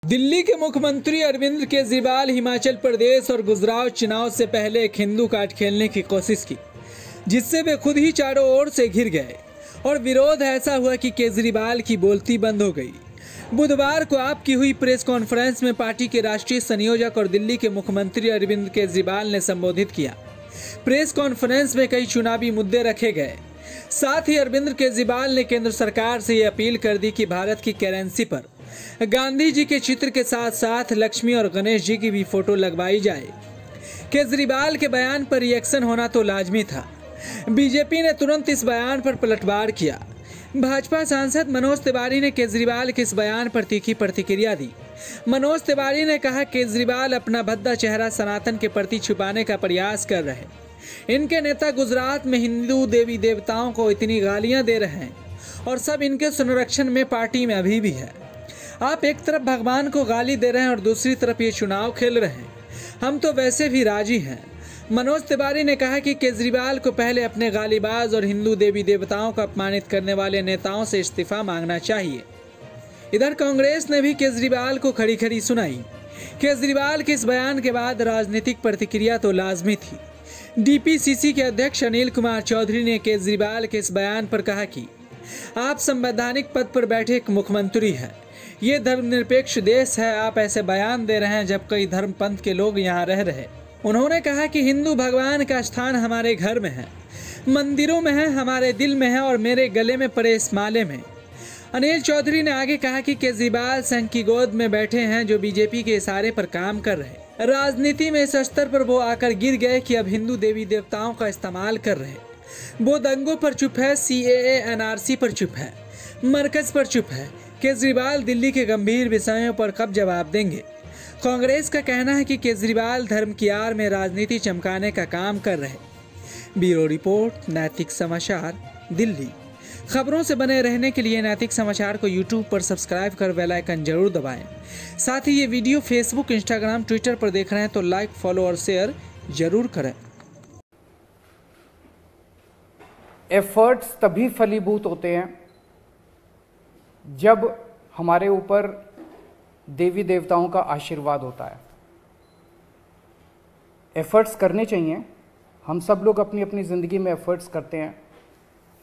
दिल्ली के मुख्यमंत्री अरविंद केजरीवाल हिमाचल प्रदेश और गुजरात चुनाव से पहले एक हिंदू कार्ड खेलने की कोशिश की, जिससे वे खुद ही चारों ओर से घिर गए और विरोध ऐसा हुआ कि केजरीवाल की बोलती बंद हो गई। बुधवार को आप की हुई प्रेस कॉन्फ्रेंस में पार्टी के राष्ट्रीय संयोजक और दिल्ली के मुख्यमंत्री अरविंद केजरीवाल ने संबोधित किया। प्रेस कॉन्फ्रेंस में कई चुनावी मुद्दे रखे गए। साथ ही अरविंद केजरीवाल ने केंद्र सरकार से ये अपील कर दी कि भारत की करेंसी पर गांधी जी के चित्र के साथ साथ लक्ष्मी और गणेश जी की भी फोटो लगवाई जाए। केजरीवाल के बयान पर रिएक्शन होना तो लाजमी था। बीजेपी ने तुरंत इस बयान पर पलटवार किया। भाजपा सांसद मनोज तिवारी ने केजरीवाल के इस बयान पर तीखी प्रतिक्रिया दी। मनोज तिवारी ने कहा, केजरीवाल अपना भद्दा चेहरा सनातन के प्रति छुपाने का प्रयास कर रहे हैं। इनके नेता गुजरात में हिंदू देवी देवताओं को इतनी गालियां दे रहे हैं और सब इनके संरक्षण में पार्टी में अभी भी है। आप एक तरफ भगवान को गाली दे रहे हैं और दूसरी तरफ ये चुनाव खेल रहे हैं। हम तो वैसे भी राजी हैं। मनोज तिवारी ने कहा कि केजरीवाल को पहले अपने गालीबाज और हिंदू देवी देवताओं को अपमानित करने वाले नेताओं से इस्तीफा मांगना चाहिए। इधर कांग्रेस ने भी केजरीवाल को खड़ी खड़ी सुनाई। केजरीवाल के इस बयान के बाद राजनीतिक प्रतिक्रिया तो लाजमी थी। डीपीसीसी के अध्यक्ष अनिल कुमार चौधरी ने केजरीवाल के इस बयान पर कहा कि आप संवैधानिक पद पर बैठे एक मुख्यमंत्री हैं। ये धर्मनिरपेक्ष देश है, आप ऐसे बयान दे रहे हैं जब कई धर्म पंथ के लोग यहाँ रह रहे। उन्होंने कहा कि हिंदू भगवान का स्थान हमारे घर में है, मंदिरों में है, हमारे दिल में है और मेरे गले में पड़े इस माले में। अनिल चौधरी ने आगे कहा कि केजरीवाल संघ की गोद में बैठे हैं जो बीजेपी के इशारे पर काम कर रहे। राजनीति में इस स्तर पर वो आकर गिर गए कि अब हिंदू देवी देवताओं का इस्तेमाल कर रहे। वो दंगों पर चुप है, CAA NRC पर चुप है, मरकज पर चुप है। केजरीवाल दिल्ली के गंभीर विषयों पर कब जवाब देंगे? कांग्रेस का कहना है कि केजरीवाल धर्म की आड़ में राजनीति चमकाने का काम कर रहे। ब्यूरो रिपोर्ट, नैतिक समाचार, दिल्ली। खबरों से बने रहने के लिए नैतिक समाचार को यूट्यूब पर सब्सक्राइब कर बेल आइकन जरूर दबाएं। साथ ही ये वीडियो फेसबुक, इंस्टाग्राम, ट्विटर पर देख रहे हैं तो लाइक, फॉलो और शेयर जरूर करें। एफर्ट्स तभी फलीभूत होते हैं जब हमारे ऊपर देवी देवताओं का आशीर्वाद होता है। एफर्ट्स करने चाहिए। हम सब लोग अपनी अपनी ज़िंदगी में एफर्ट्स करते हैं,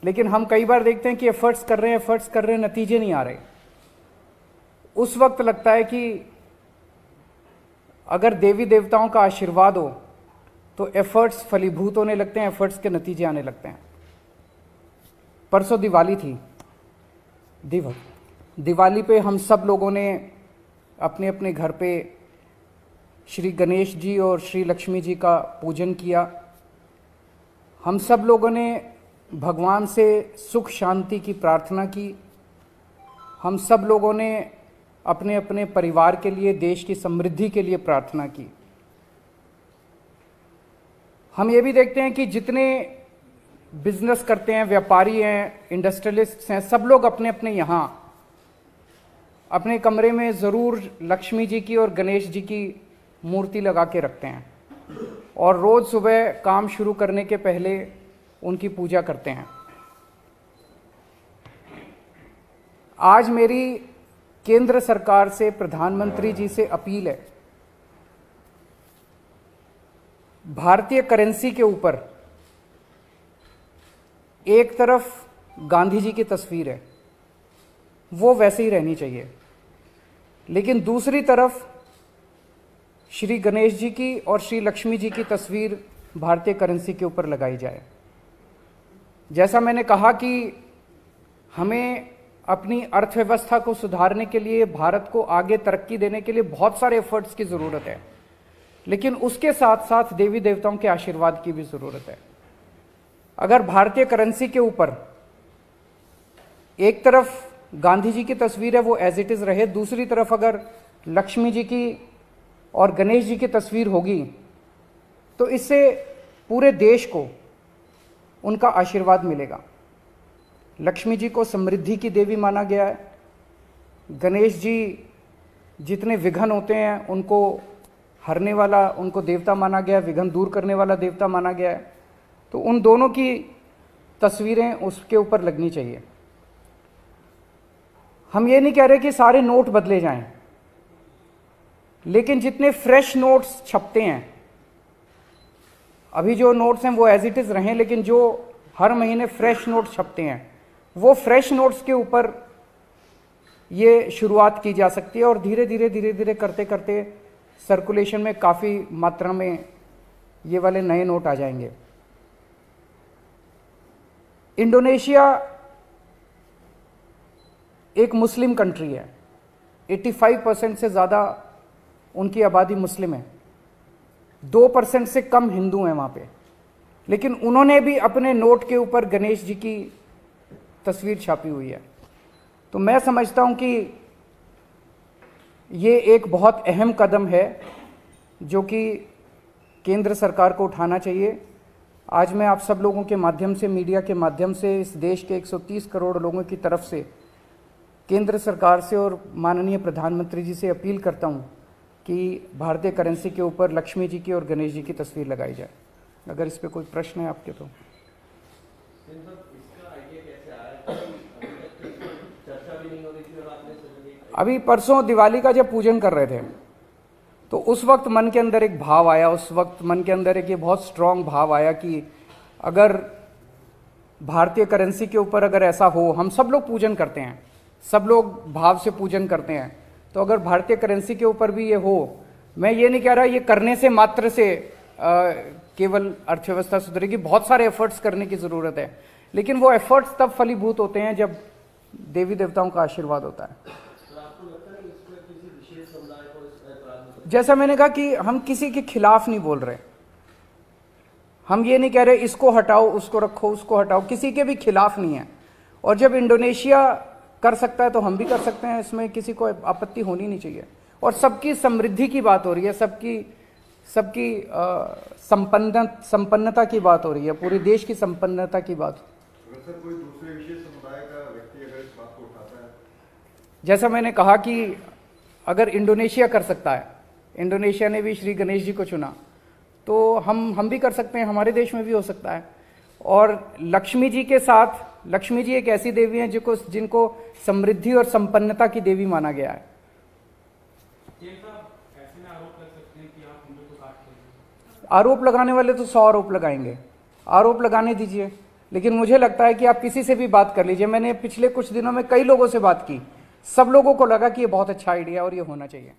लेकिन हम कई बार देखते हैं कि एफर्ट्स कर रहे हैं, नतीजे नहीं आ रहे। उस वक्त लगता है कि अगर देवी देवताओं का आशीर्वाद हो तो एफर्ट्स फलीभूत होने लगते हैं, एफर्ट्स के नतीजे आने लगते हैं। परसों दिवाली थी। दिवाली पे हम सब लोगों ने अपने अपने घर पे श्री गणेश जी और श्री लक्ष्मी जी का पूजन किया। हम सब लोगों ने भगवान से सुख शांति की प्रार्थना की। हम सब लोगों ने अपने अपने परिवार के लिए, देश की समृद्धि के लिए प्रार्थना की। हम ये भी देखते हैं कि जितने बिजनेस करते हैं, व्यापारी हैं, इंडस्ट्रियलिस्ट्स हैं, सब लोग अपने अपने यहाँ अपने कमरे में ज़रूर लक्ष्मी जी की और गणेश जी की मूर्ति लगा के रखते हैं और रोज़ सुबह काम शुरू करने के पहले उनकी पूजा करते हैं। आज मेरी केंद्र सरकार से, प्रधानमंत्री जी से अपील है, भारतीय करेंसी के ऊपर एक तरफ गांधी जी की तस्वीर है, वो वैसे ही रहनी चाहिए, लेकिन दूसरी तरफ श्री गणेश जी की और श्री लक्ष्मी जी की तस्वीर भारतीय करेंसी के ऊपर लगाई जाए। जैसा मैंने कहा कि हमें अपनी अर्थव्यवस्था को सुधारने के लिए, भारत को आगे तरक्की देने के लिए बहुत सारे एफर्ट्स की ज़रूरत है, लेकिन उसके साथ साथ देवी देवताओं के आशीर्वाद की भी ज़रूरत है। अगर भारतीय करेंसी के ऊपर एक तरफ गांधी जी की तस्वीर है, वो एज इट इज़ रहे, दूसरी तरफ अगर लक्ष्मी जी की और गणेश जी की तस्वीर होगी तो इससे पूरे देश को उनका आशीर्वाद मिलेगा। लक्ष्मी जी को समृद्धि की देवी माना गया है। गणेश जी जितने विघ्न होते हैं उनको हरने वाला, उनको देवता माना गया है, विघ्न दूर करने वाला देवता माना गया है। तो उन दोनों की तस्वीरें उसके ऊपर लगनी चाहिए। हम ये नहीं कह रहे कि सारे नोट बदले जाएं, लेकिन जितने फ्रेश नोट्स छपते हैं, अभी जो नोट्स हैं वो एज इट इज रहें, लेकिन जो हर महीने फ्रेश नोट्स छपते हैं, वो फ्रेश नोट्स के ऊपर ये शुरुआत की जा सकती है और धीरे धीरे करते करते सर्कुलेशन में काफ़ी मात्रा में ये वाले नए नोट आ जाएंगे। इंडोनेशिया एक मुस्लिम कंट्री है, 85% से ज़्यादा उनकी आबादी मुस्लिम है, 2% से कम हिंदू हैं वहाँ पे, लेकिन उन्होंने भी अपने नोट के ऊपर गणेश जी की तस्वीर छापी हुई है। तो मैं समझता हूँ कि ये एक बहुत अहम कदम है जो कि केंद्र सरकार को उठाना चाहिए। आज मैं आप सब लोगों के माध्यम से, मीडिया के माध्यम से, इस देश के 130 करोड़ लोगों की तरफ से केंद्र सरकार से और माननीय प्रधानमंत्री जी से अपील करता हूँ कि भारतीय करेंसी के ऊपर लक्ष्मी जी की और गणेश जी की तस्वीर लगाई जाए। अगर इस पे कोई प्रश्न है आपके तो। अभी परसों दिवाली का जब पूजन कर रहे थे तो उस वक्त मन के अंदर एक भाव आया, उस वक्त मन के अंदर एक ये बहुत स्ट्रांग भाव आया कि अगर भारतीय करेंसी के ऊपर अगर ऐसा हो, हम सब लोग पूजन करते हैं, सब लोग भाव से पूजन करते हैं, तो अगर भारतीय करेंसी के ऊपर भी ये हो, मैं ये नहीं कह रहा ये करने से मात्र से केवल अर्थव्यवस्था सुधरेगी, बहुत सारे एफर्ट्स करने की जरूरत है, लेकिन वो एफर्ट्स तब फलीभूत होते हैं जब देवी देवताओं का आशीर्वाद होता है। जैसा मैंने कहा कि हम किसी के खिलाफ नहीं बोल रहे, हम ये नहीं कह रहे इसको हटाओ, उसको रखो, उसको हटाओ, किसी के भी खिलाफ नहीं है। और जब इंडोनेशिया कर सकता है तो हम भी कर सकते हैं, इसमें किसी को आपत्ति होनी नहीं चाहिए। और सबकी समृद्धि की बात हो रही है, सबकी संपन्नता की बात हो रही है, पूरे देश की संपन्नता की बात। सर, कोई दूसरे विशेष समुदाय का व्यक्ति अगर इस बात को उठाता है, जैसा मैंने कहा कि अगर इंडोनेशिया कर सकता है, इंडोनेशिया ने भी श्री गणेश जी को चुना, तो हम भी कर सकते हैं, हमारे देश में भी हो सकता है। और लक्ष्मी जी के साथ, लक्ष्मी जी एक ऐसी देवी हैं जिनको समृद्धि और संपन्नता की देवी माना गया है। आरोप लगाने वाले तो 100 आरोप लगाएंगे, आरोप लगाने दीजिए, लेकिन मुझे लगता है कि आप किसी से भी बात कर लीजिए। मैंने पिछले कुछ दिनों में कई लोगों से बात की, सब लोगों को लगा कि ये बहुत अच्छा आइडिया और ये होना चाहिए।